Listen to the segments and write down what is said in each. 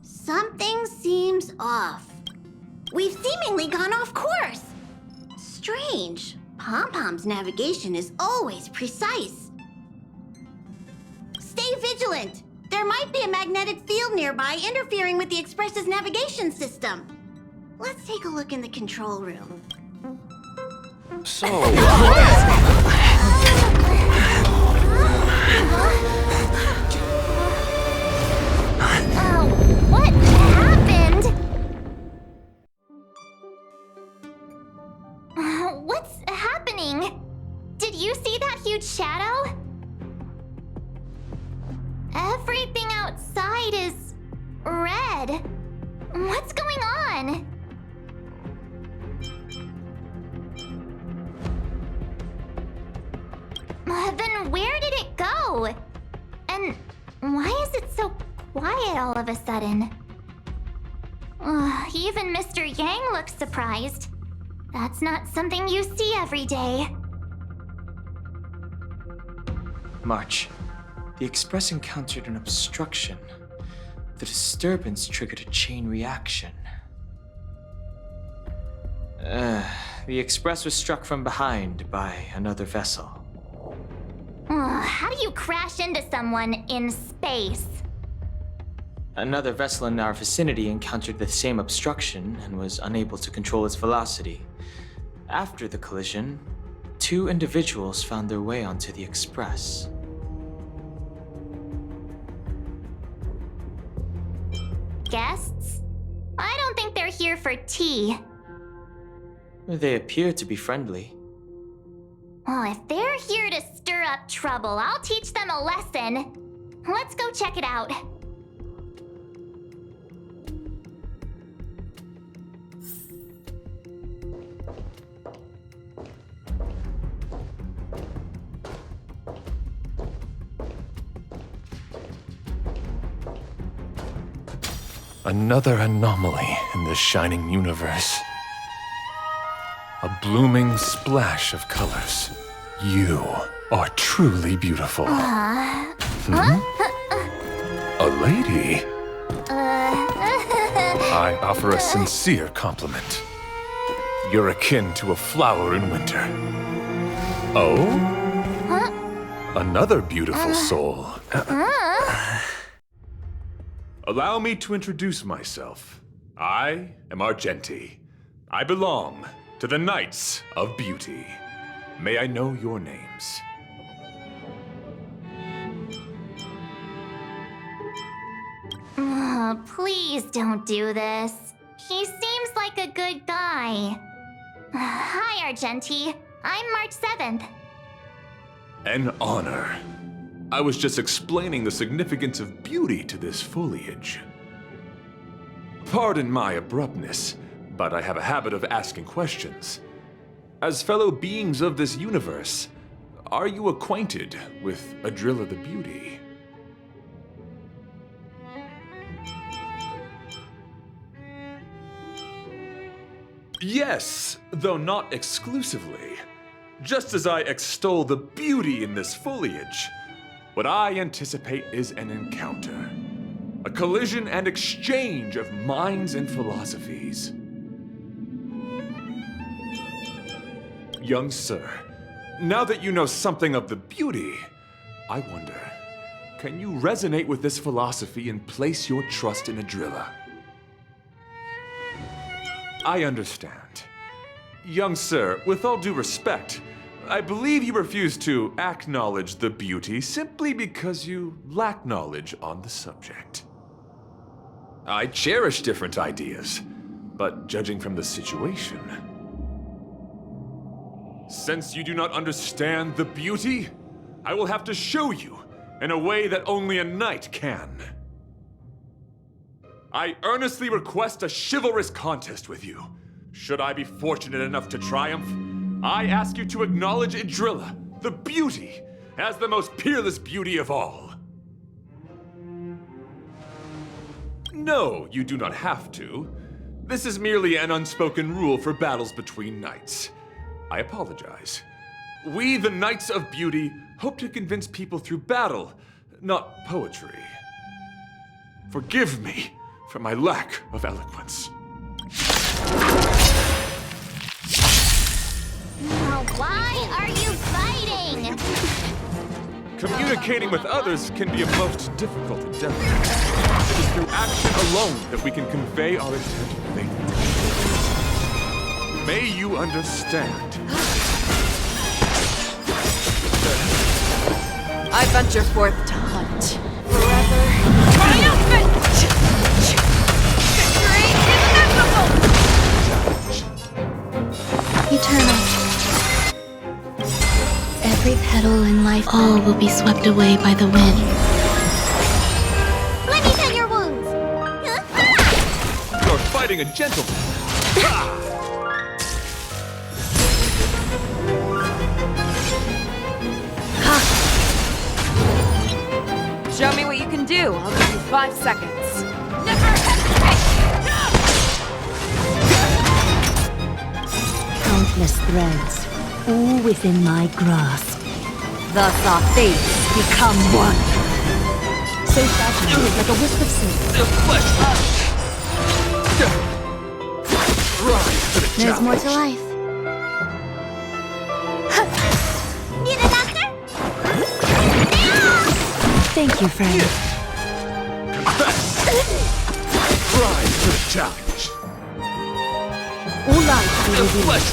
Something seems off. We've seemingly gone off course. Strange. Pom-Pom's navigation is always precise. Stay vigilant. There might be a magnetic field nearby interfering with the Express's navigation system. Let's take a look in the control room. So, what happened? What's happening? Did you see that huge shadow? Everything outside is red. What's going on? Then where did it go? And why is it so quiet all of a sudden? Even Mr. Yang looks surprised. That's not something you see every day. March, the Express encountered an obstruction. The disturbance triggered a chain reaction. The Express was struck from behind by another vessel. How do you crash into someone in space? Another vessel in our vicinity encountered the same obstruction and was unable to control its velocity. After the collision, 2 individuals found their way onto the Express. Guests? I don't think they're here for tea. They appear to be friendly. Well, if they're here to stir up trouble, I'll teach them a lesson. Let's go check it out. Another anomaly in the shining universe. A blooming splash of colors. You are truly beautiful. A lady? I offer a sincere compliment. You're akin to a flower in winter. Oh? Another beautiful soul. Allow me to introduce myself. I am Argenti. I belong to the Knights of Beauty. May I know your names? Please don't do this. He seems like a good guy. Hi, Argenti. I'm March 7th. An honor. I was just explaining the significance of beauty to this foliage. Pardon my abruptness, but I have a habit of asking questions. As fellow beings of this universe, are you acquainted with Adrilla the Beauty? Yes, though not exclusively. Just as I extol the beauty in this foliage, what I anticipate is an encounter. A collision and exchange of minds and philosophies. Young sir, now that you know something of the beauty, I wonder, can you resonate with this philosophy and place your trust in Adrilla? I understand. Young sir, with all due respect, I believe you refuse to acknowledge the beauty simply because you lack knowledge on the subject. I cherish different ideas, but judging from the situation, since you do not understand the beauty, I will have to show you in a way that only a knight can. I earnestly request a chivalrous contest with you. Should I be fortunate enough to triumph, I ask you to acknowledge Adrilla, the beauty, as the most peerless beauty of all. No, you do not have to. This is merely an unspoken rule for battles between knights. I apologize. We, the Knights of Beauty, hope to convince people through battle, not poetry. Forgive me for my lack of eloquence. Why are you fighting? Communicating with others can be a most difficult endeavor. It is through action alone that we can convey our intent faithfully. May you understand. I venture forth to hunt. Forever. Triumphant! Victory is inevitable! Eternal. Every petal in life, all will be swept away by the wind. Let me tend your wounds. You're fighting a gentleman. Show me what you can do. I'll give you 5 seconds. Never hesitate! Countless threads, all within my grasp. Thus our fates become one. So fascinated like a wisp of silk. The flesh. Rise to the There's more to challenge. life. Need a doctor? Thank you, friend. Confess. Rise to the challenge. All life The will be flesh.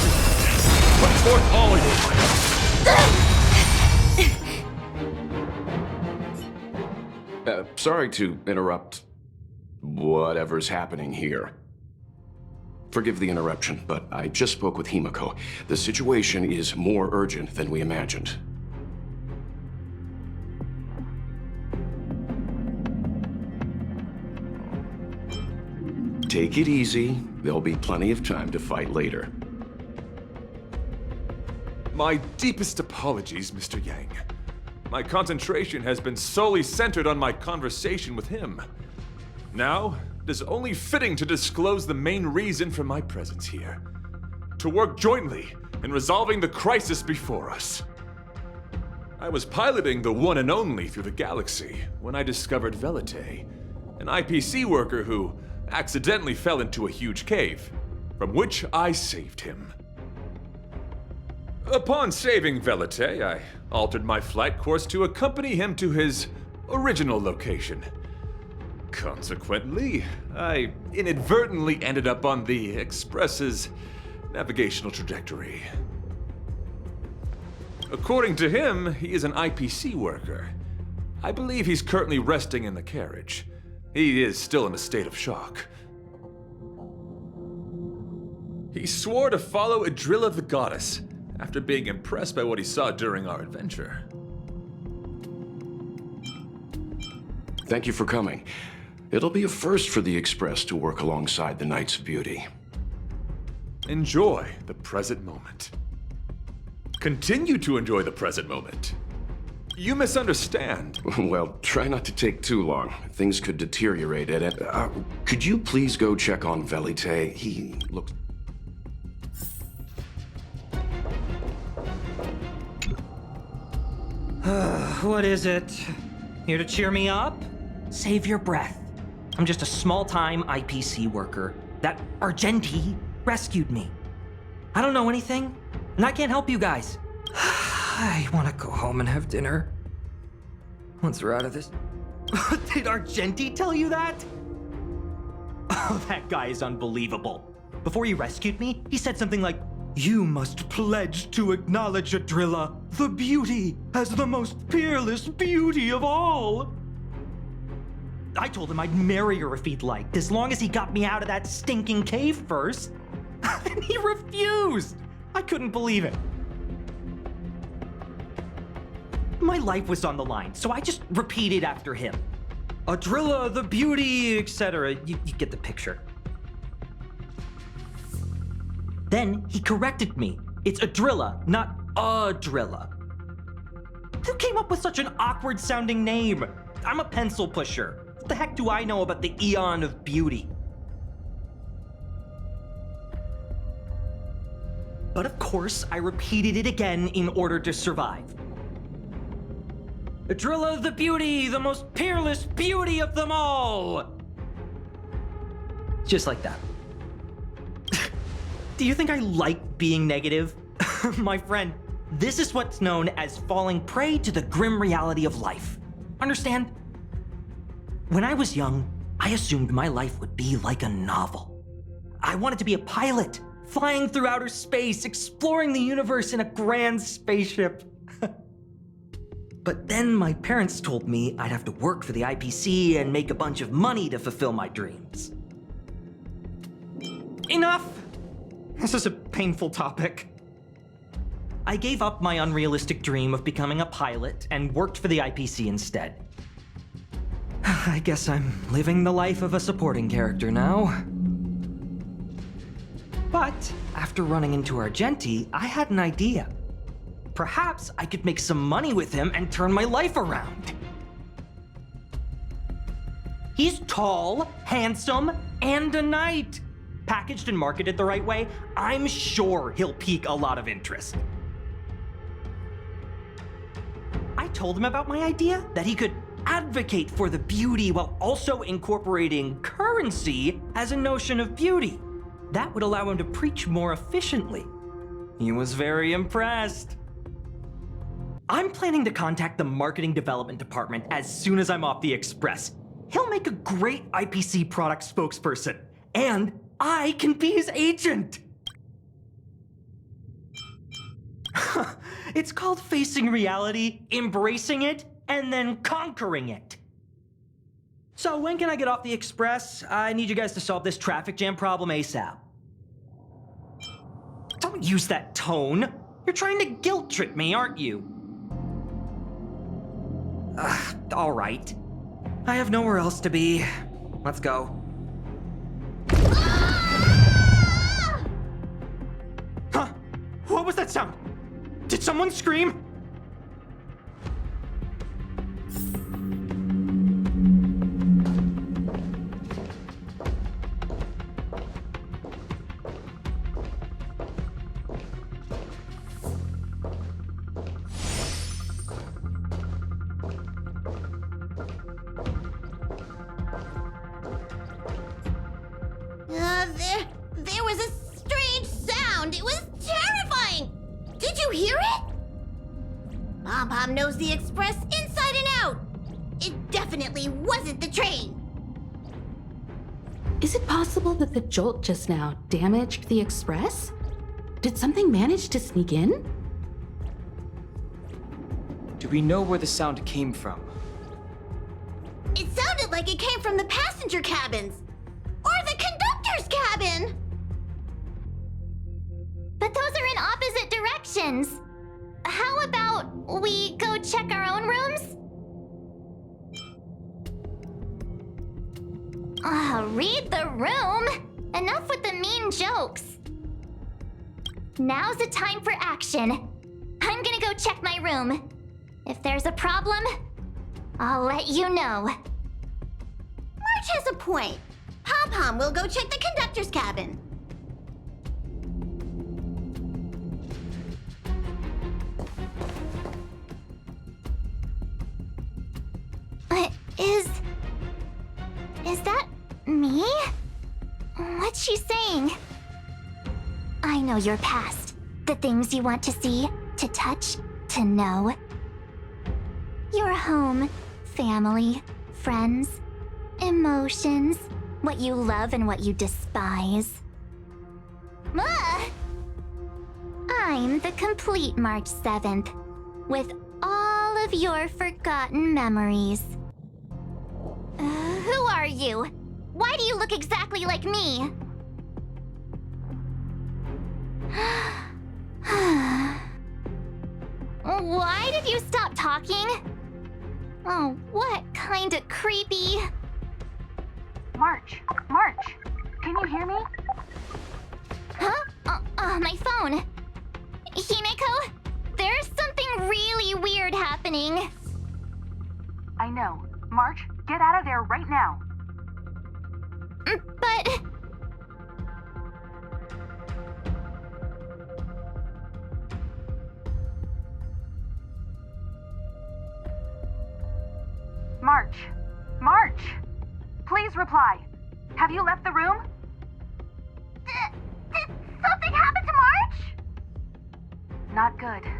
Put forth all your might. Sorry to interrupt whatever's happening here. Forgive the interruption, but I just spoke with Himiko. The situation is more urgent than we imagined. Take it easy. There'll be plenty of time to fight later. My deepest apologies, Mr. Yang. My concentration has been solely centered on my conversation with him. Now, it is only fitting to disclose the main reason for my presence here. To work jointly in resolving the crisis before us. I was piloting the one and only through the galaxy when I discovered Velite, an IPC worker who accidentally fell into a huge cave, from which I saved him. Upon saving Velite, I altered my flight course to accompany him to his original location. Consequently, I inadvertently ended up on the Express's navigational trajectory. According to him, he is an IPC worker. I believe he's currently resting in the carriage. He is still in a state of shock. He swore to follow Adrilla the Goddess after being impressed by what he saw during our adventure. Thank you for coming. It'll be a first for the Express to work alongside the Knights of Beauty. Enjoy the present moment. Continue to enjoy the present moment. You misunderstand. Well, try not to take too long. Things could deteriorate at it. Could you please go check on Velite? He looks... What is it? Here to cheer me up? Save your breath. I'm just a small-time IPC worker. That Argenti rescued me. I don't know anything, and I can't help you guys. I want to go home and have dinner. Once we're out of this... Did Argenti tell you that? Oh, that guy is unbelievable. Before he rescued me, he said something like, "You must pledge to acknowledge Adrilla, the beauty, as the most peerless beauty of all." I told him I'd marry her if he'd liked, as long as he got me out of that stinking cave first. And he refused! I couldn't believe it. My life was on the line, so I just repeated after him. Adrilla, the beauty, etc. You get the picture. Then he corrected me. It's Adrilla, not Adrilla. Who came up with such an awkward sounding name? I'm a pencil pusher. What the heck do I know about the Eon of Beauty? But of course, I repeated it again in order to survive. Drilla the beauty, the most peerless beauty of them all! Just like that. Do you think I like being negative? My friend, this is what's known as falling prey to the grim reality of life. Understand? When I was young, I assumed my life would be like a novel. I wanted to be a pilot, flying through outer space, exploring the universe in a grand spaceship. But then my parents told me I'd have to work for the IPC and make a bunch of money to fulfill my dreams. Enough! This is a painful topic. I gave up my unrealistic dream of becoming a pilot and worked for the IPC instead. I guess I'm living the life of a supporting character now. But after running into Argenti, I had an idea. Perhaps I could make some money with him and turn my life around. He's tall, handsome, and a knight. Packaged and marketed the right way, I'm sure he'll pique a lot of interest. I told him about my idea, that he could advocate for the beauty while also incorporating currency as a notion of beauty. That would allow him to preach more efficiently. He was very impressed. I'm planning to contact the marketing development department as soon as I'm off the Express. He'll make a great IPC product spokesperson, and I can be his agent. It's called facing reality, embracing it, and then conquering it. So when can I get off the Express? I need you guys to solve this traffic jam problem ASAP. Don't use that tone. You're trying to guilt trip me, aren't you? All right. I have nowhere else to be. Let's go. Huh? What was that sound? Did someone scream? There was a strange sound. It was terrifying. Did you hear it? Pom-Pom knows the Express inside and out. It definitely wasn't the train. Is it possible that the jolt just now damaged the Express? Did something manage to sneak in? Do we know where the sound came from? It sounded like it came from the passenger cabins. Or the conductor's cabin. But those are in opposite directions. How about we go check our own rooms? Read the room. Enough with the mean jokes. Now's the time for action. I'm gonna go check my room. If there's a problem, I'll let you know. March has a point. Pom-Pom will go check the conductor's cabin. Is that me? What's she saying? I know your past. The things you want to see, to touch, to know. Your home, family, friends, emotions, what you love and what you despise. I'm the complete March 7th, with all of your forgotten memories. Who are you? Why do you look exactly like me? Why did you stop talking? Oh, what kind of creepy... March, can you hear me? Huh? My phone. Himeko, there's something really weird happening. I know. March, get out of there right now. But... Please reply. Have you left the room? Did something happen to March? Not good.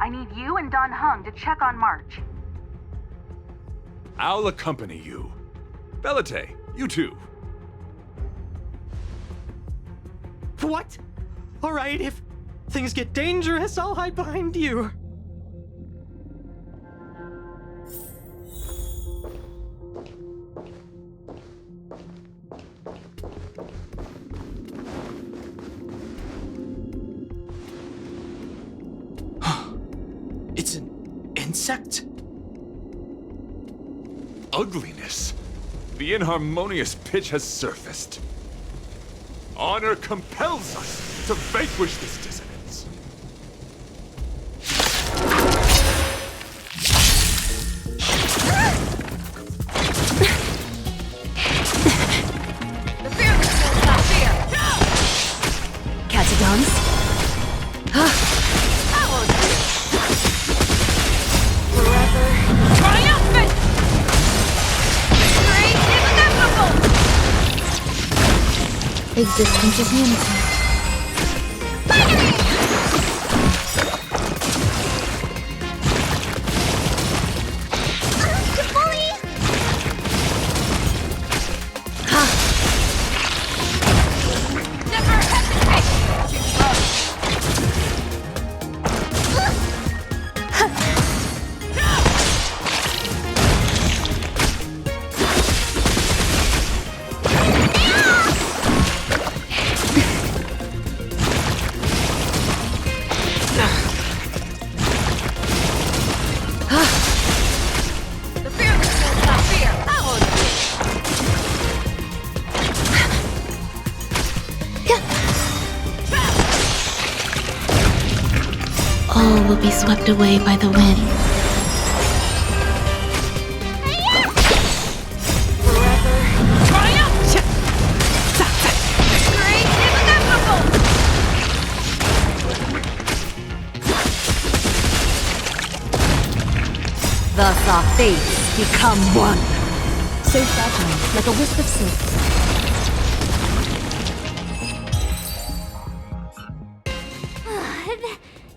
I need you and Don Hung to check on March. I'll accompany you. Belate, you too. What? Alright, if things get dangerous, I'll hide behind you. It's an insect? Ugliness. The inharmonious pitch has surfaced. Honor compels us to vanquish this dissonance. The fearless will not fear. Catadons? I won't fear. Forever triumphant! Victory is inevitable! Existence is unity. Never hesitate to love. The fearless will not fear. I won't fear. All will be swept away by the wind. Forever triumphant! Victory is inevitable! Thus our fates become one. So fragile, like a wisp of silk.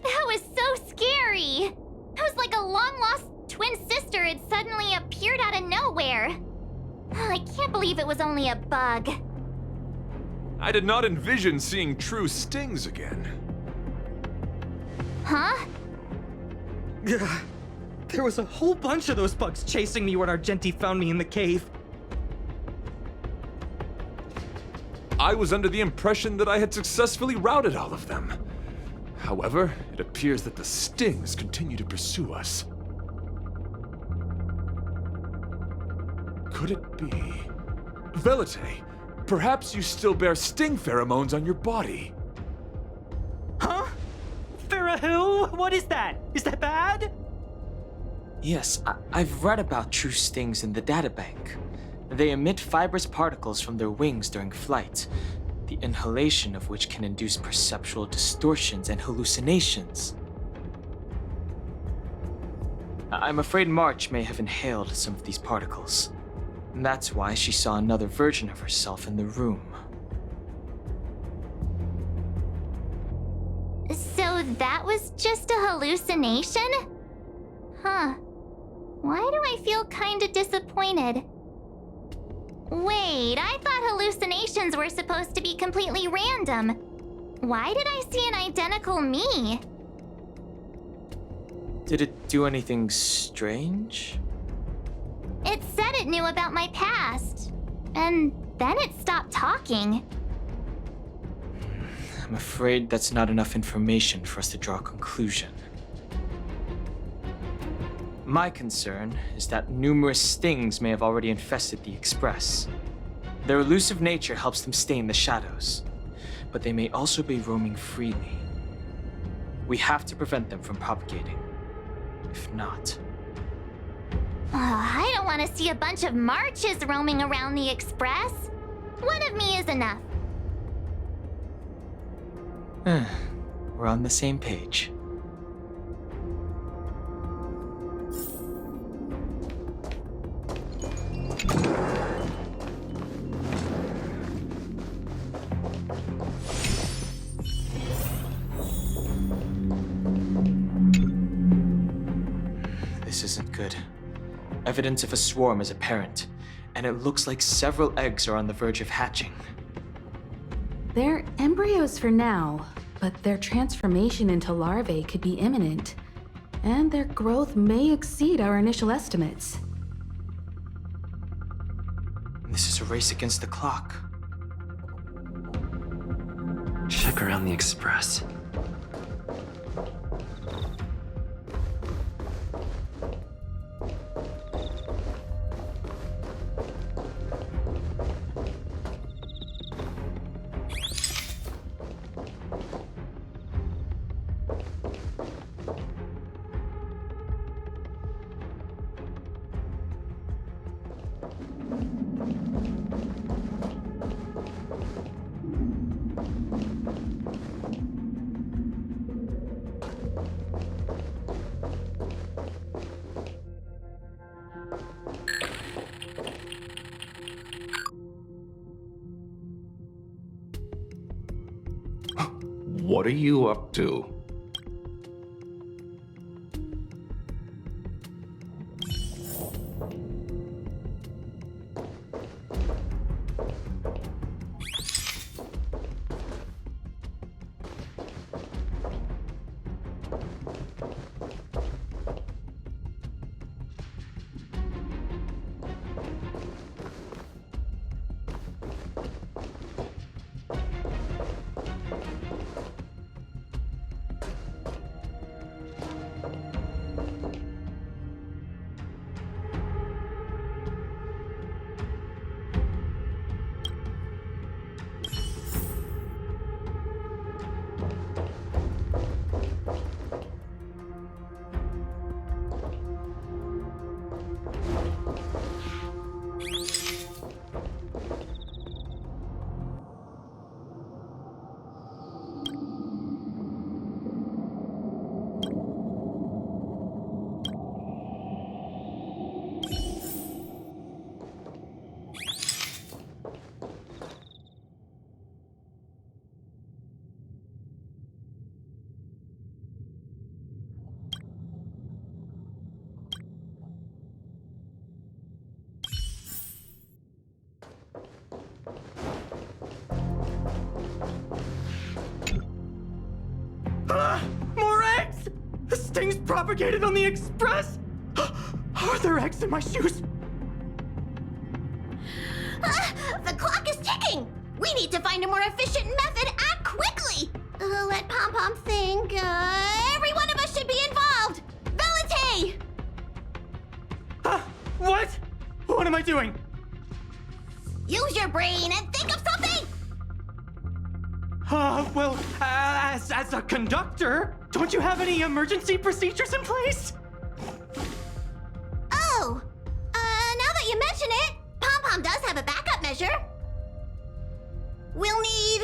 That was so scary. It was like a long-lost twin sister had suddenly appeared out of nowhere. I can't believe it was only a bug. I did not envision seeing true stings again. Huh? There was a whole bunch of those bugs chasing me when Argenti found me in the cave. I was under the impression that I had successfully routed all of them. However, it appears that the stings continue to pursue us. Could it be? Velite, perhaps you still bear sting pheromones on your body. Huh? Farah, what is that? Is that bad? Yes, I've read about true stings in the databank. They emit fibrous particles from their wings during flight, the inhalation of which can induce perceptual distortions and hallucinations. I'm afraid March may have inhaled some of these particles. And that's why she saw another version of herself in the room. So that was just a hallucination? Huh. Why do I feel kinda disappointed? Wait, I thought hallucinations were supposed to be completely random. Why did I see an identical me? Did it do anything strange? It said it knew about my past. And then it stopped talking. I'm afraid that's not enough information for us to draw a conclusion. My concern is that numerous stings may have already infested the Express. Their elusive nature helps them stay in the shadows, but they may also be roaming freely. We have to prevent them from propagating. If not... I don't want to see a bunch of Marches roaming around the Express. One of me is enough. We're on the same page. good. Evidence of a swarm is apparent, and it looks like several eggs are on the verge of hatching. They're embryos for now, but their transformation into larvae could be imminent, and their growth may exceed our initial estimates. This is a race against the clock. Check around the Express. What are you up to? More eggs! This thing's propagated on the Express! Are there eggs in my shoes? The clock is ticking! We need to find a more efficient method. Act quickly! Let Pom-Pom think. Every one of us should be involved! Valente! What? What am I doing? Use your brain and think of something! Well, as a conductor, don't you have any emergency procedures in place? Oh! Now that you mention it, Pom-Pom does have a backup measure. We'll need...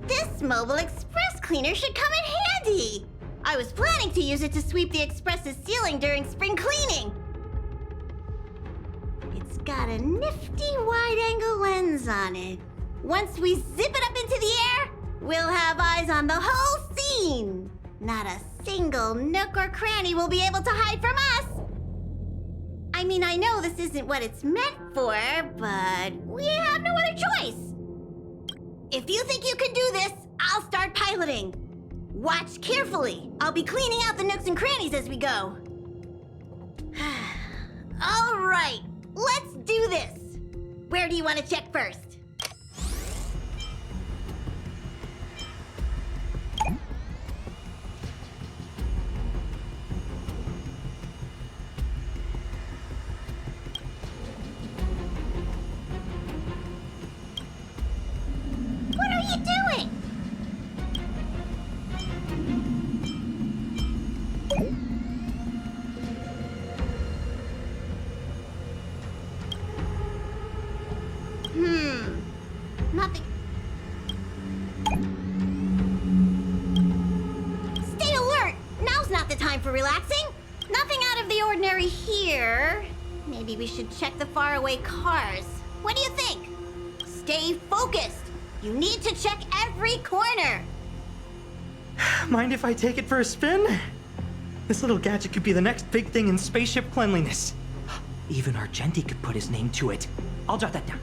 This mobile express cleaner should come in handy. I was planning to use it to sweep the express's ceiling during spring cleaning. It's got a nifty wide-angle lens on it. Once we zip it up into the air, we'll have eyes on the whole scene. Not a single nook or cranny will be able to hide from us. I mean, I know this isn't what it's meant for, but we have no other choice. If you think you can do this, I'll start piloting. Watch carefully. I'll be cleaning out the nooks and crannies as we go. All right, let's do this. Where do you want to check first? What are you doing? Nothing. Stay alert! Now's not the time for relaxing. Nothing out of the ordinary here. Maybe we should check the faraway cars. What do you think? Stay focused. You need to check every corner. Mind if I take it for a spin? This little gadget could be the next big thing in spaceship cleanliness. Even Argenti could put his name to it. I'll jot that down.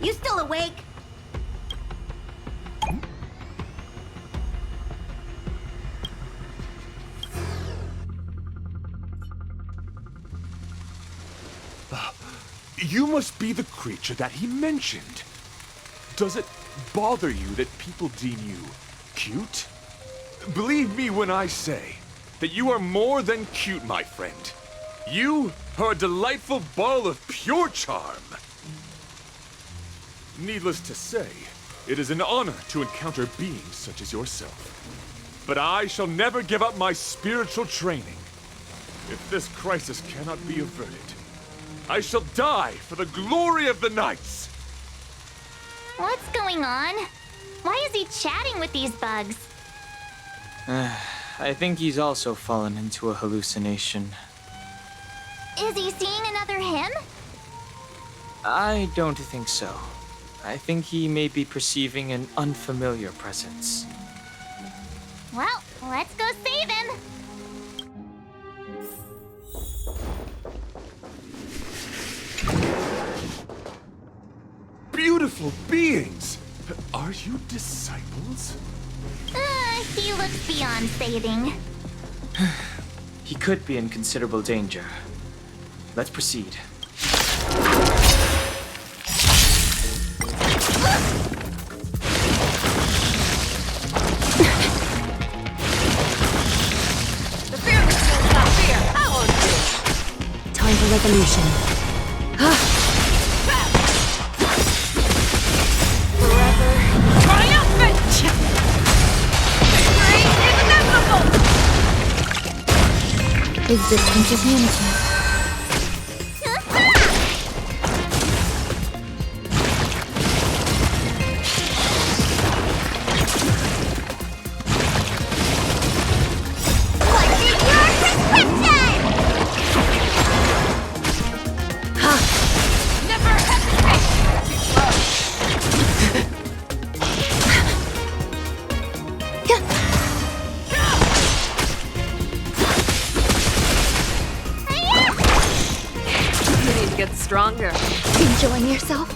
You still awake? You must be the creature that he mentioned. Does it bother you that people deem you cute? Believe me when I say that you are more than cute, my friend. You are a delightful ball of pure charm. Needless to say, it is an honor to encounter beings such as yourself. But I shall never give up my spiritual training. If this crisis cannot be averted, I shall die for the glory of the Knights! What's going on? Why is he chatting with these bugs? I think he's also fallen into a hallucination. Is he seeing another him? I don't think so. I think he may be perceiving an unfamiliar presence. Well, let's go save him. Beautiful beings! Are you disciples? He looks beyond saving. He could be in considerable danger. Let's proceed. The fear is not fear. How old is Time for revolution. triumphant! Victory is inevitable! Existence is unity. What's in your prescription? Never hesitate! Too slow. You need to get stronger. Enjoying yourself?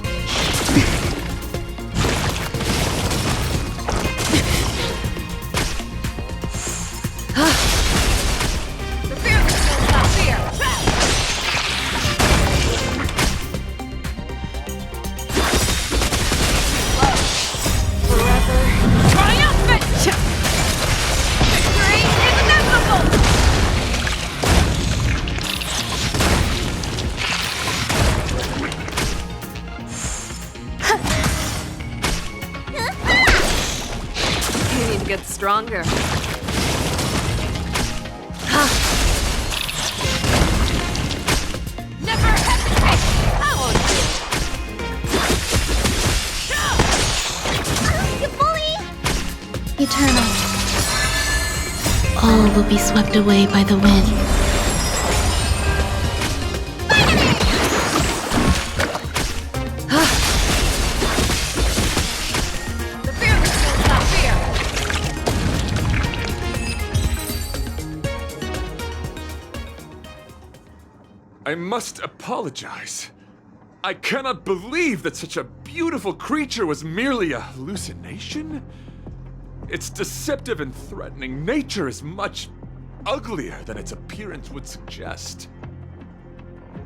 The fear is not fear. Forever triumphant! Victory is inevitable! You need to get stronger. Never hesitate! How old You bully! Eternal. All will be swept away by the wind. The fear is not fear. I must apologize. I cannot believe that such a beautiful creature was merely a hallucination. Its deceptive and threatening nature is much uglier than its appearance would suggest.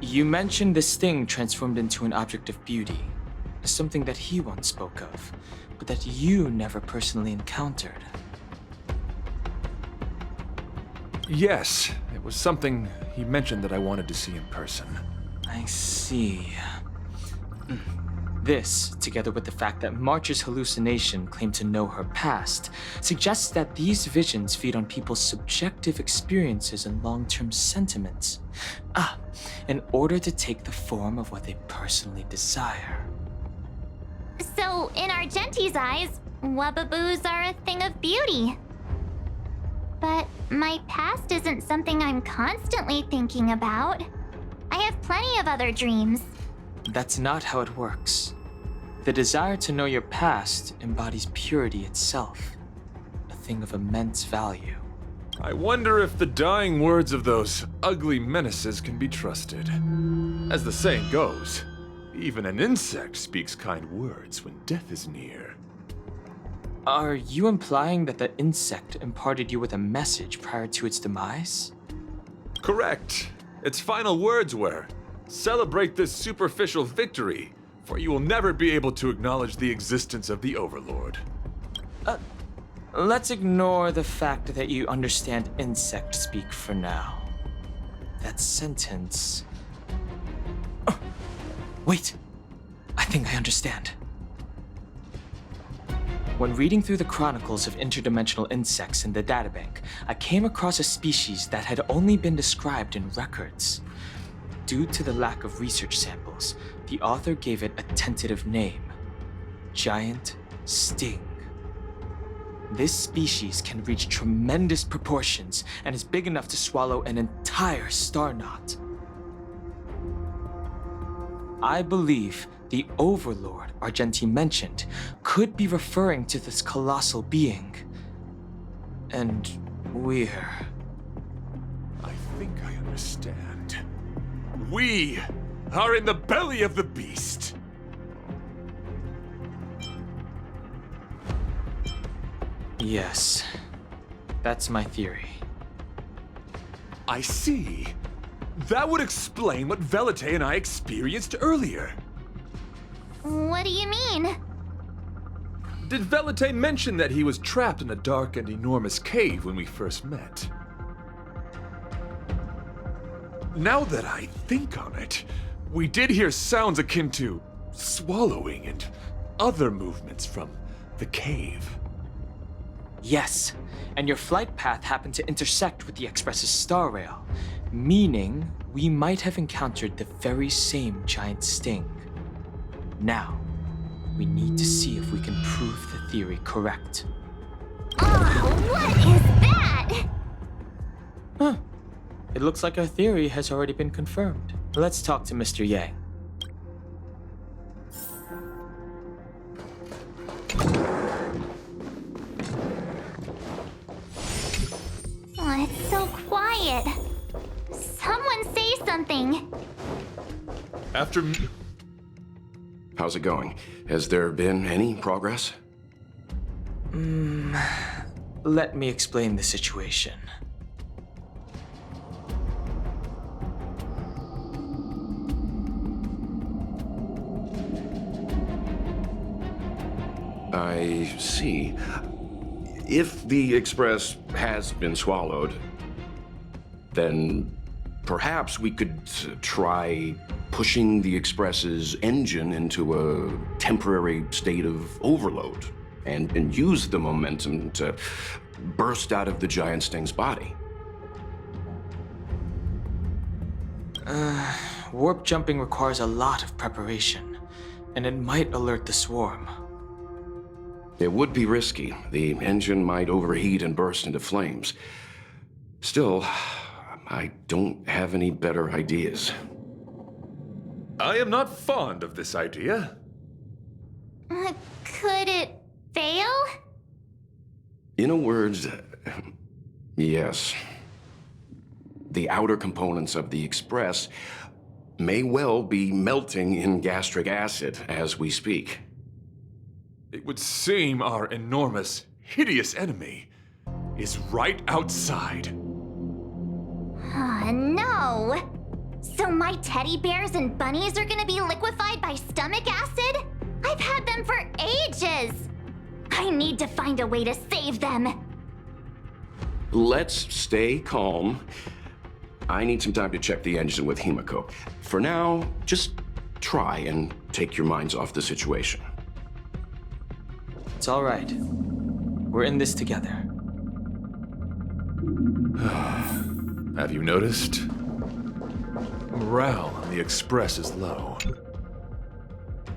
You mentioned this thing transformed into an object of beauty, something that he once spoke of, but that you never personally encountered. Yes, it was something he mentioned that I wanted to see in person. I see. This, together with the fact that March's hallucination claimed to know her past, suggests that these visions feed on people's subjective experiences and long-term sentiments. In order to take the form of what they personally desire. So, in Argenti's eyes, wubbaboos are a thing of beauty. But my past isn't something I'm constantly thinking about. I have plenty of other dreams. That's not how it works. The desire to know your past embodies purity itself, a thing of immense value. I wonder if the dying words of those ugly menaces can be trusted. As the saying goes, even an insect speaks kind words when death is near. Are you implying that the insect imparted you with a message prior to its demise? Correct. Its final words were, "Celebrate this superficial victory, for you will never be able to acknowledge the existence of the Overlord." Let's ignore the fact that you understand insect speak for now. That sentence... Oh, wait! I think I understand. When reading through the chronicles of interdimensional insects in the databank, I came across a species that had only been described in records. Due to the lack of research samples, the author gave it a tentative name: Giant Sting. This species can reach tremendous proportions and is big enough to swallow an entire star knot. I believe the Overlord Argenti mentioned could be referring to this colossal being. And we're... I think I understand. We are in the belly of the beast. Yes, that's my theory. I see. That would explain what Velite and I experienced earlier. What do you mean? Did Velite mention that he was trapped in a dark and enormous cave when we first met? Now that I think on it, we did hear sounds akin to swallowing and other movements from the cave. Yes, and your flight path happened to intersect with the Express's star rail, meaning we might have encountered the very same giant sting. Now, we need to see if we can prove the theory correct. Oh, what is that? Huh. It looks like our theory has already been confirmed. Let's talk to Mr. Yang. Oh, it's so quiet. Someone say something. How's it going? Has there been any progress? Let me explain the situation. I see. If the Express has been swallowed, then perhaps we could try pushing the Express's engine into a temporary state of overload and use the momentum to burst out of the giant sting's body. Warp jumping requires a lot of preparation, and it might alert the swarm. It would be risky. The engine might overheat and burst into flames. Still, I don't have any better ideas. I am not fond of this idea. Could it fail? In a word, yes. The outer components of the Express may well be melting in gastric acid as we speak. It would seem our enormous, hideous enemy is right outside. No! So my teddy bears and bunnies are gonna be liquefied by stomach acid? I've had them for ages! I need to find a way to save them! Let's stay calm. I need some time to check the engine with Himiko. For now, just try and take your minds off the situation. It's all right. We're in this together. Have you noticed? Morale on the Express is low.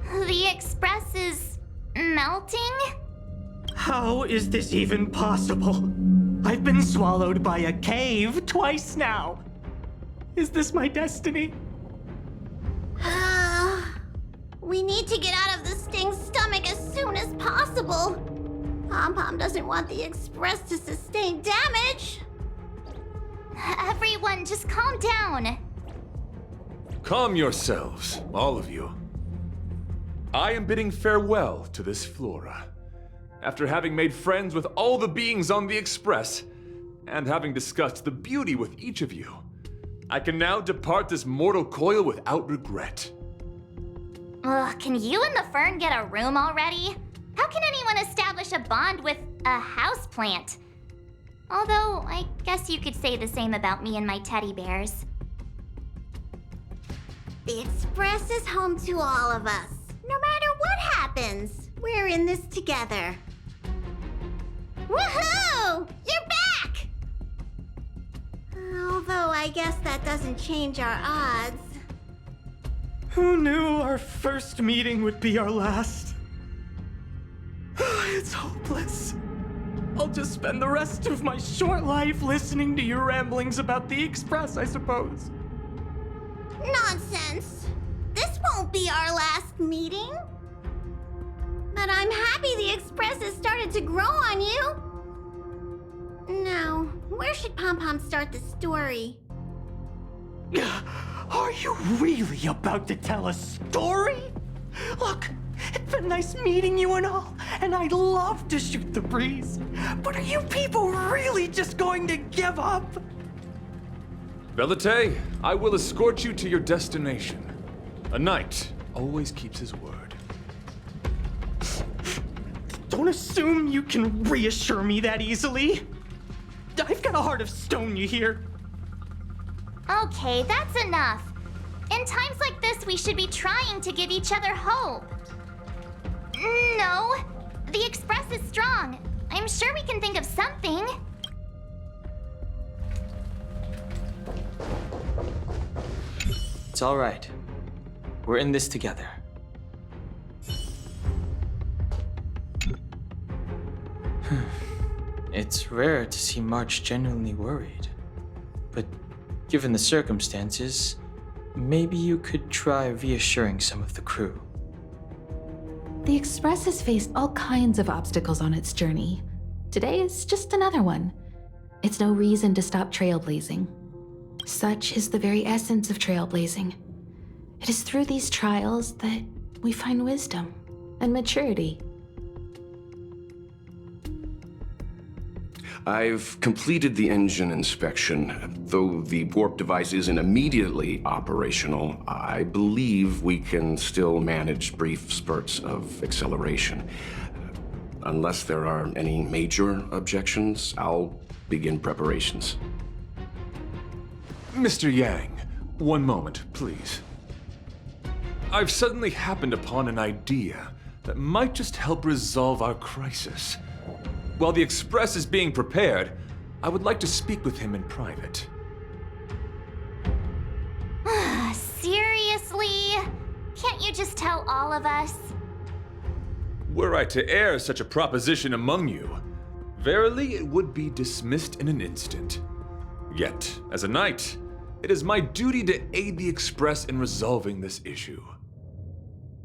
The Express is melting? How is this even possible? I've been swallowed by a cave twice now. Is this my destiny? We need to get out of the Sting's stomach as soon as possible. Pom-Pom doesn't want the Express to sustain damage. Everyone, just calm down. Calm yourselves, all of you. I am bidding farewell to this flora. After having made friends with all the beings on the Express, and having discussed the beauty with each of you, I can now depart this mortal coil without regret. Ugh, can you and the fern get a room already? How can anyone establish a bond with a houseplant? Although, I guess you could say the same about me and my teddy bears. The Express is home to all of us. No matter what happens, we're in this together. Woohoo! You're back! Although I guess that doesn't change our odds. Who knew our first meeting would be our last? It's hopeless. I'll just spend the rest of my short life listening to your ramblings about the Express, I suppose. Nonsense. This won't be our last meeting. But I'm happy the Express has started to grow on you. Now, where should Pom-Pom start the story? Are you really about to tell a story? Look, it's been nice meeting you and all, and I'd love to shoot the breeze. But are you people really just going to give up? Velite, I will escort you to your destination. A knight always keeps his word. Don't assume you can reassure me that easily. I've got a heart of stone, you hear? Okay, that's enough. In times like this, we should be trying to give each other hope. No, the Express is strong. I'm sure we can think of something. It's all right. We're in this together. It's rare to see March genuinely worried. But given the circumstances, maybe you could try reassuring some of the crew. The Express has faced all kinds of obstacles on its journey. Today is just another one. It's no reason to stop trailblazing. Such is the very essence of trailblazing. It is through these trials that we find wisdom and maturity. I've completed the engine inspection. Though the warp device isn't immediately operational, I believe we can still manage brief spurts of acceleration. Unless there are any major objections, I'll begin preparations. Mr. Yang, one moment, please. I've suddenly happened upon an idea that might just help resolve our crisis. While the Express is being prepared, I would like to speak with him in private. Seriously? Can't you just tell all of us? Were I to air such a proposition among you, verily it would be dismissed in an instant. Yet, as a knight, it is my duty to aid the Express in resolving this issue.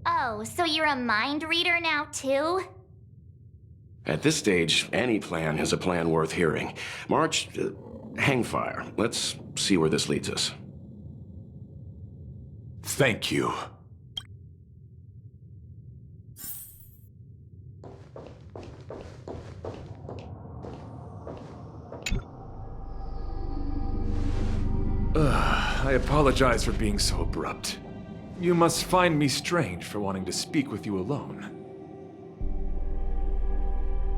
Oh, so you're a mind reader now too? At this stage, any plan is a plan worth hearing. March, hang fire. Let's see where this leads us. Thank you. I apologize for being so abrupt. You must find me strange for wanting to speak with you alone.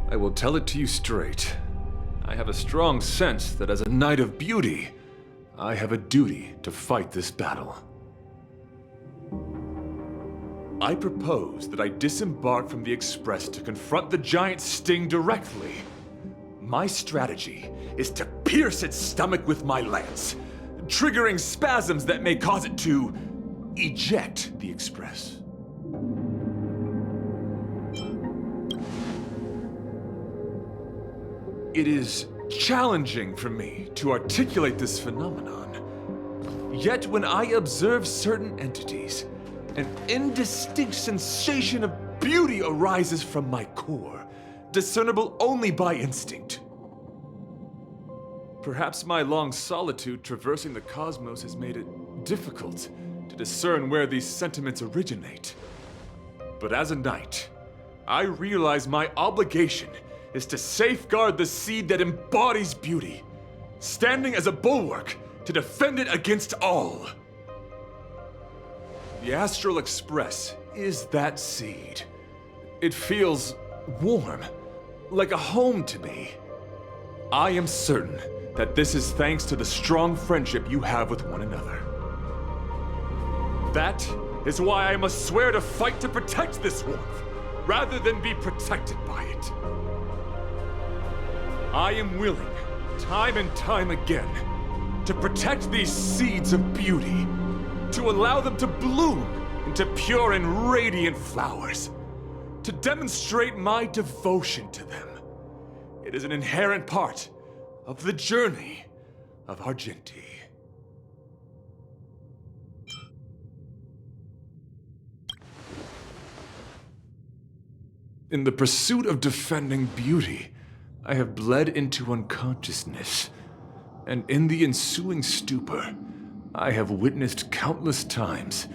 I will tell it to you straight. I have a strong sense that as a Knight of Beauty, I have a duty to fight this battle. I propose that I disembark from the Express to confront the giant Sting directly. My strategy is to pierce its stomach with my lance, triggering spasms that may cause it to eject the Express. It is challenging for me to articulate this phenomenon. Yet when I observe certain entities, An indistinct sensation of beauty arises from my core, discernible only by instinct. Perhaps my long solitude traversing the cosmos has made it difficult to discern where these sentiments originate. But as a knight, I realize my obligation is to safeguard the seed that embodies beauty, standing as a bulwark to defend it against all. The Astral Express is that seed. It feels warm, like a home to me. I am certain that this is thanks to the strong friendship you have with one another. That is why I must swear to fight to protect this warmth, rather than be protected by it. I am willing, time and time again, to protect these seeds of beauty, to allow them to bloom into pure and radiant flowers, to demonstrate my devotion to them. It is an inherent part of the journey of Argenti. In the pursuit of defending beauty, I have bled into unconsciousness, and in the ensuing stupor, I have witnessed countless times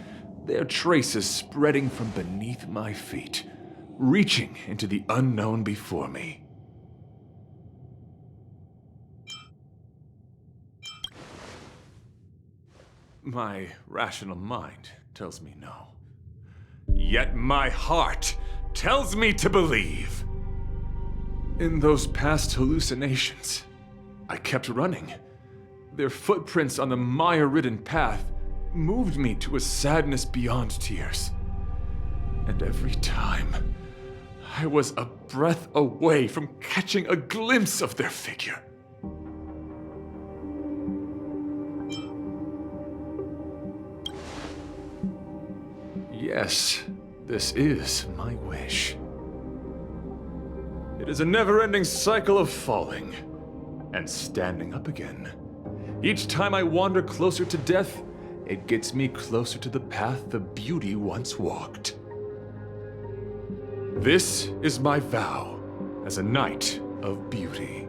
their traces spreading from beneath my feet, reaching into the unknown before me. My rational mind tells me no. Yet my heart tells me to believe. In those past hallucinations, I kept running. Their footprints on the mire-ridden path moved me to a sadness beyond tears. And every time, I was a breath away from catching a glimpse of their figure. Yes, this is my wish. It is a never-ending cycle of falling and standing up again. Each time I wander closer to death, it gets me closer to the path the beauty once walked. This is my vow as a knight of beauty.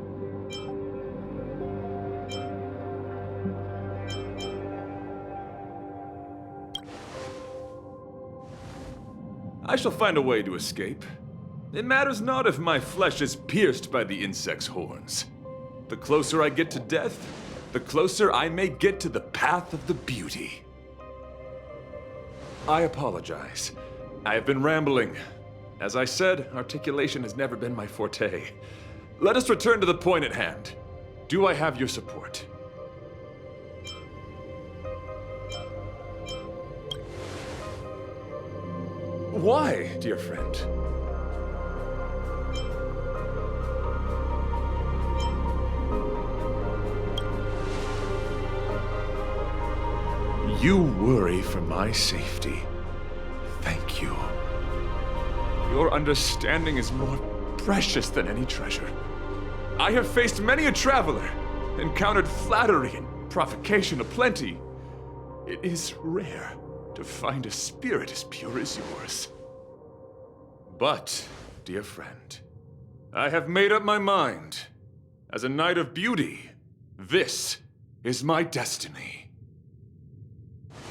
I shall find a way to escape. It matters not if my flesh is pierced by the insect's horns. The closer I get to death, the closer I may get to the path of the beauty. I apologize. I have been rambling. As I said, articulation has never been my forte. Let us return to the point at hand. Do I have your support? Why, dear friend? You worry for my safety. Thank you. Your understanding is more precious than any treasure. I have faced many a traveler, encountered flattery and provocation aplenty. It is rare to find a spirit as pure as yours. But, dear friend, I have made up my mind. As a knight of beauty, this is my destiny.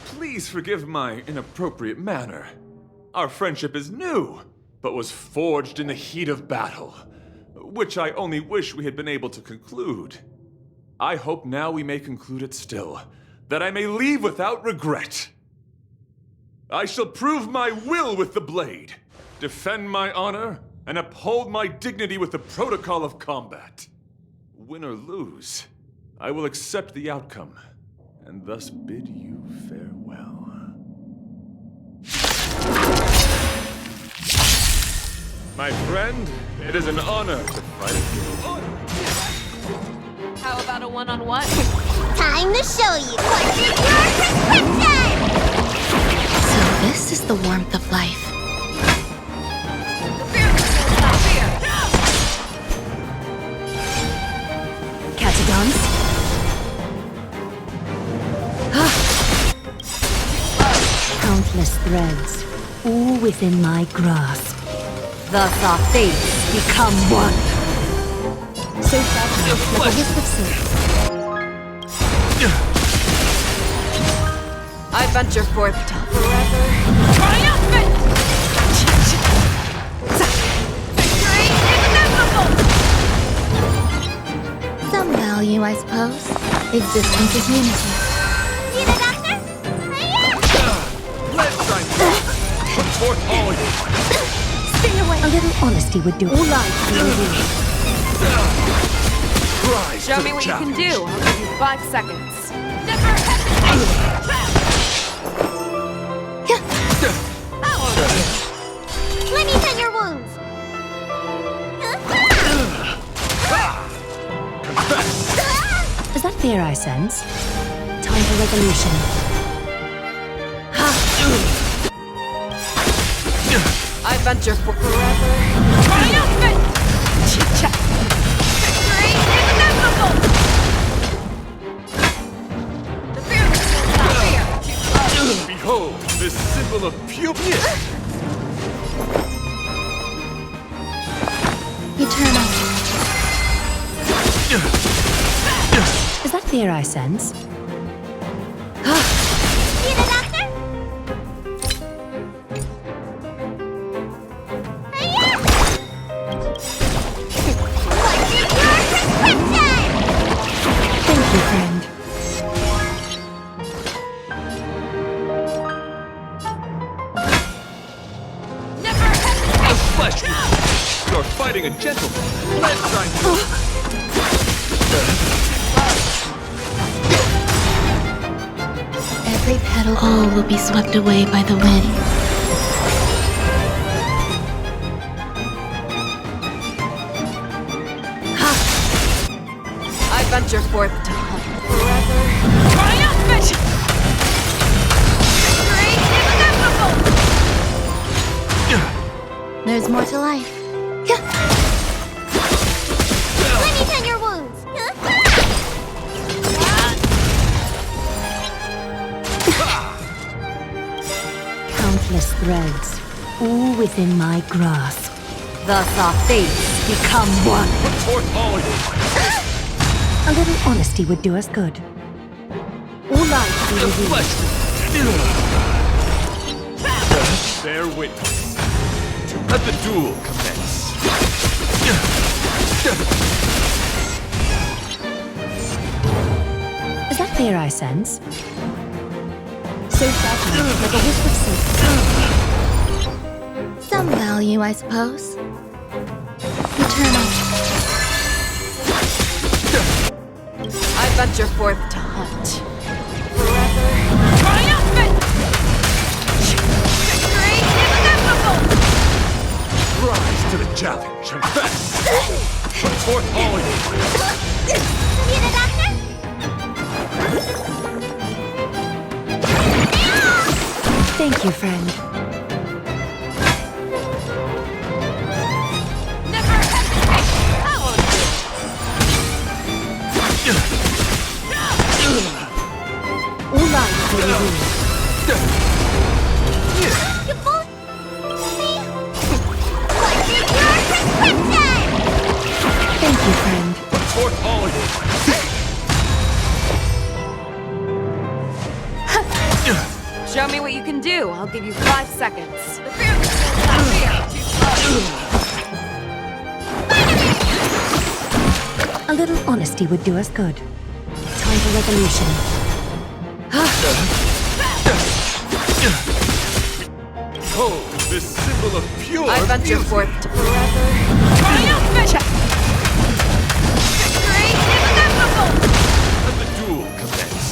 Please forgive my inappropriate manner. Our friendship is new, but was forged in the heat of battle, which I only wish we had been able to conclude. I hope now we may conclude it still, that I may leave without regret. I shall prove my will with the blade, defend my honor, and uphold my dignity with the protocol of combat. Win or lose, I will accept the outcome, and thus bid you farewell. My friend, it is an honor to fight against. How about a one-on-one? Time to show you what's in your prescription! So this is the warmth of life. Fear control, not fear! Catagons? Countless threads, all within my grasp. Thus our fates become one. So fragile, like a wisp of silk. I venture forth to forever triumphant! Victory inevitable! Some value, I suppose. Existence is unity. See the doctor? Let's try put forth all you. Stay away. A little honesty would do all life be revealed. Rise Show to me the what you can challenge. do. I'll give you 5 seconds. Never hesitate! Let me tend your wounds. Confess. Is that fear I sense? Time for resolution. I venture for forever triumphant! Victory inevitable! The fearless will not fear. Behold, this symbol of purity. Eternal. Is that fear I sense? See the doctor? What's your prescription? Thank you, friend. Never hesitate! Flesh. You're fighting a gentleman. Let's try. Every petal, all will be swept away by the wind. I venture forth to hunt forever triumphant! Victory inevitable! There's more to life. Let me tend your wounds. Countless threads, all within my grasp. Thus our fates become one. Put forth all you. A little honesty would do us good. All life be The revealed. flesh. Bear witness. Let the duel commence. Is that fear I sense? So fragile, like a wisp of silk. Some value, I suppose. Eternal. I venture forth to hunt forever triumphant! Victory inevitable! Rise to the challenge. Confess. Put forth all you. See the doctor? Thank you, friend. Never hesitate! I won't All life be revealed. You both me? What's your prescription? Thank you, friend. Put forth all you. Show me what you can do. I'll give you 5 seconds. The fearless will not fear. Too slow. A little honesty would do us good. Time for resolution. Behold, this symbol of pure I venture beauty. forth to forever triumphant! Victory inevitable! Let the duel commence.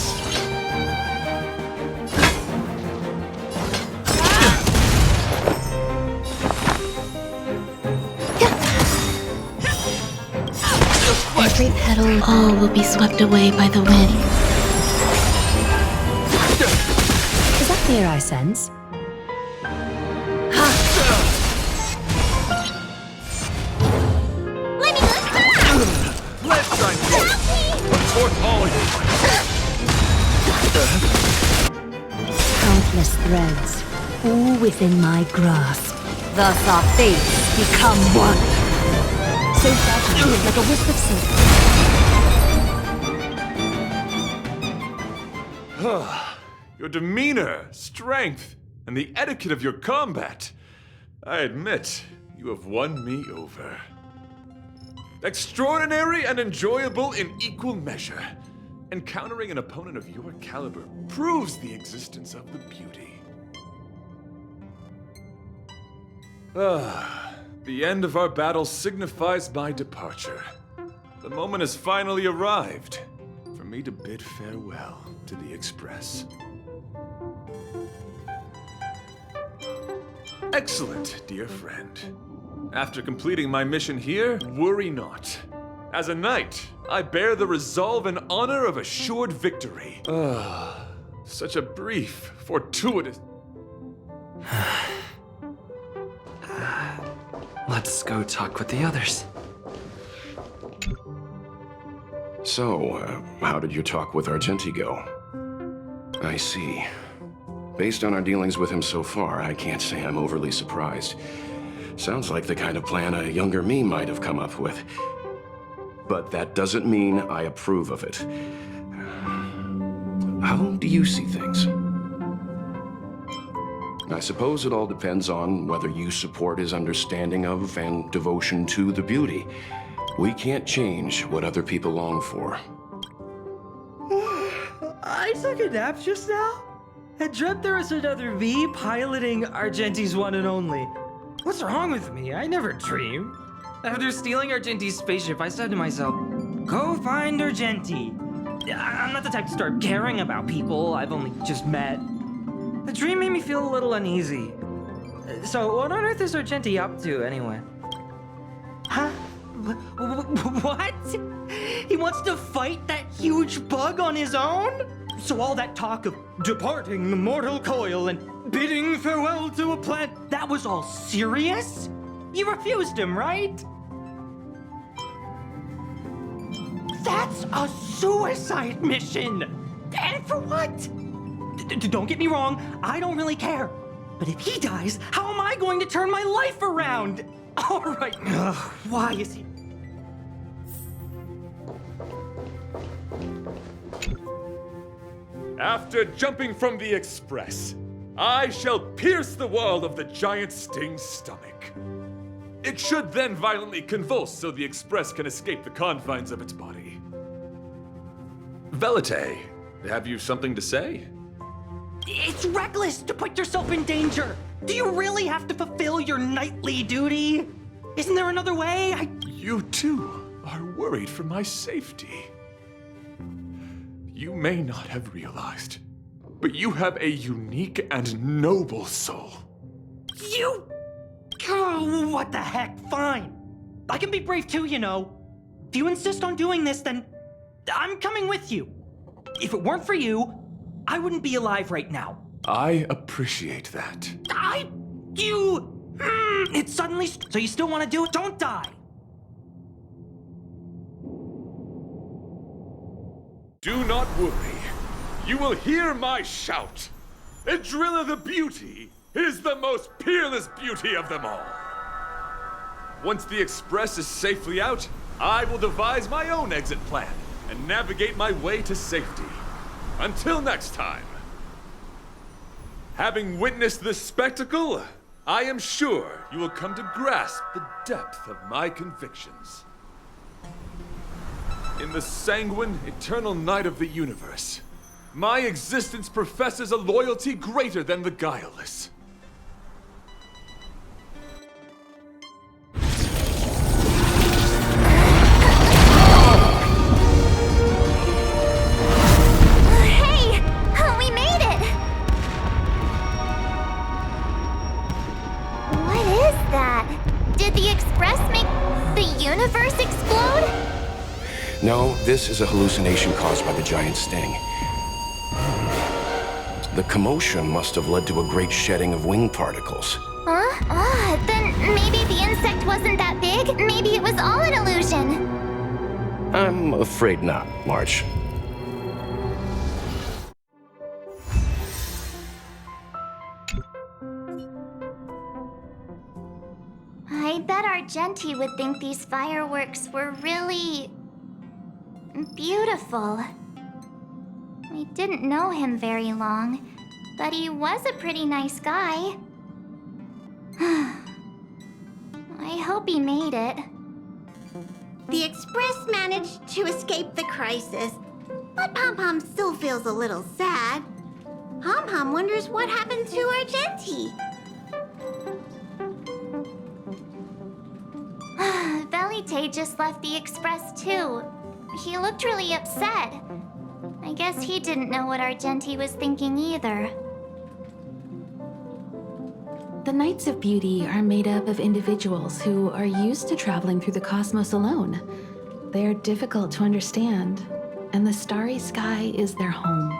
Every petal, all will be swept away by the wind. Is that fear I sense? Let me go. Let's try. Put forth all you. Countless threads, all within my grasp. Thus our fates become one. So fragile, like a wisp of silk. Your demeanor, strength, and the etiquette of your combat. I admit, you have won me over. Extraordinary and enjoyable in equal measure. Encountering an opponent of your caliber proves the existence of the beauty. The end of our battle signifies my departure. The moment has finally arrived for me to bid farewell to the Express. Excellent, dear friend. After completing my mission here, worry not. As a knight, I bear the resolve and honor of assured victory. Such a brief, fortuitous... Let's go talk with the others. So, how did your talk with Argenti go? I see. Based on our dealings with him so far, I can't say I'm overly surprised. Sounds like the kind of plan a younger me might have come up with. But that doesn't mean I approve of it. How do you see things? I suppose it all depends on whether you support his understanding of and devotion to the beauty. We can't change what other people long for. I took a nap just now and dreamt there was another me piloting Argenti's one and only. What's wrong with me? I never dream. After stealing Argenti's spaceship, I said to myself, go find Argenti. I'm not the type to start caring about people I've only just met. The dream made me feel a little uneasy. So what on earth is Argenti up to, anyway? Huh? What? He wants to fight that huge bug on his own? So all that talk of departing the mortal coil and bidding farewell to a planet, that was all serious? You refused him, right? That's a suicide mission! And for what? Don't get me wrong, I don't really care. But if he dies, how am I going to turn my life around? All right, why is he... After jumping from the Express, I shall pierce the wall of the giant sting's stomach. It should then violently convulse so the Express can escape the confines of its body. Velite, have you something to say? It's reckless to put yourself in danger. Do you really have to fulfill your knightly duty? Isn't there another way? You too are worried for my safety. You may not have realized, but you have a unique and noble soul. You... Oh, what the heck? Fine. I can be brave too, you know. If you insist on doing this, then I'm coming with you. If it weren't for you, I wouldn't be alive right now. I appreciate that. It's suddenly... So you still want to do it? Don't die. Do not worry. You will hear my shout. Idrilla the Beauty is the most peerless beauty of them all. Once the Express is safely out, I will devise my own exit plan and navigate my way to safety. Until next time. Having witnessed this spectacle, I am sure you will come to grasp the depth of my convictions. In the sanguine, eternal night of the universe, my existence professes a loyalty greater than the guileless. Hey! We made it! What is that? Did the Express make the universe explode? No, this is a hallucination caused by the giant sting. The commotion must have led to a great shedding of wing particles. Huh? Then maybe the insect wasn't that big? Maybe it was all an illusion. I'm afraid not, March. Argenti would think these fireworks were really beautiful. We didn't know him very long, but he was a pretty nice guy. I hope he made it. The Express managed to escape the crisis, but Pom-Pom still feels a little sad. Pom-Pom wonders what happened to Argenti. Velite just left the Express too. He looked really upset. I guess he didn't know what Argenti was thinking either. The Knights of Beauty are made up of individuals who are used to traveling through the cosmos alone. They are difficult to understand, and the starry sky is their home.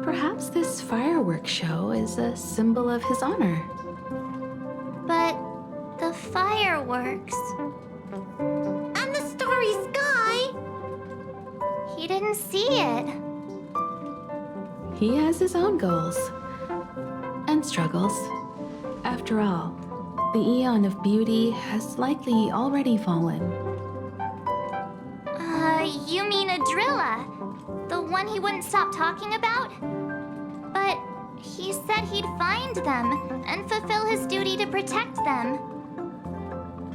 Perhaps this fireworks show is a symbol of his honor. But the fireworks... And the starry sky! He didn't see it. He has his own goals and struggles. After all, the Eon of Beauty has likely already fallen. You mean Adrilla? The one he wouldn't stop talking about? But he said he'd find them and fulfill his duty to protect them.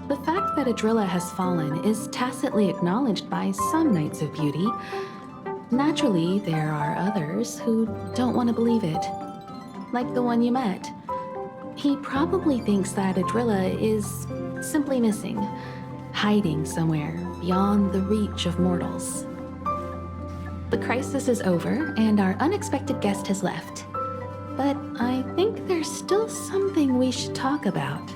The fact that Adrilla has fallen is tacitly acknowledged by some Knights of Beauty. Naturally, there are others who don't want to believe it. Like the one you met. He probably thinks that Adrilla is simply missing, hiding somewhere beyond the reach of mortals. The crisis is over, and our unexpected guest has left. But I think there's still something we should talk about.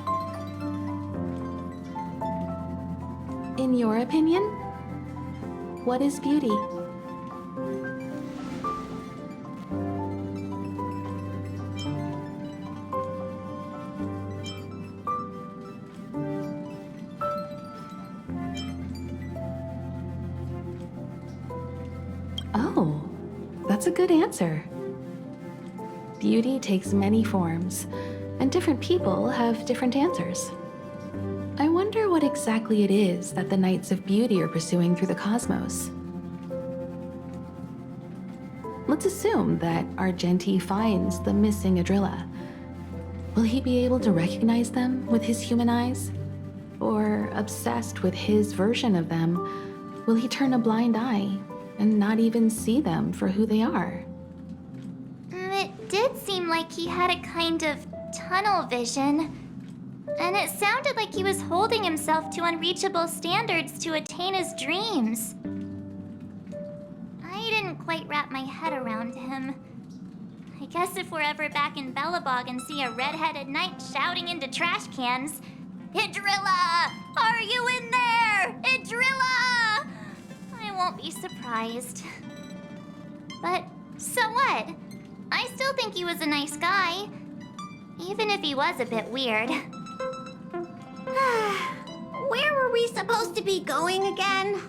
In your opinion, what is beauty? Oh, that's a good answer. Beauty takes many forms, and different people have different answers. I wonder what exactly it is that the Knights of Beauty are pursuing through the cosmos. Let's assume that Argenti finds the missing Adrilla. Will he be able to recognize them with his human eyes? Or, obsessed with his version of them, will he turn a blind eye and not even see them for who they are? It did seem like he had a kind of tunnel vision. And it sounded like he was holding himself to unreachable standards to attain his dreams. I didn't quite wrap my head around him. I guess if we're ever back in Belobog and see a red-headed knight shouting into trash cans, "Idrilla! Are you in there? Idrilla!" I won't be surprised. But so what? I still think he was a nice guy, even if he was a bit weird. Where were we supposed to be going again?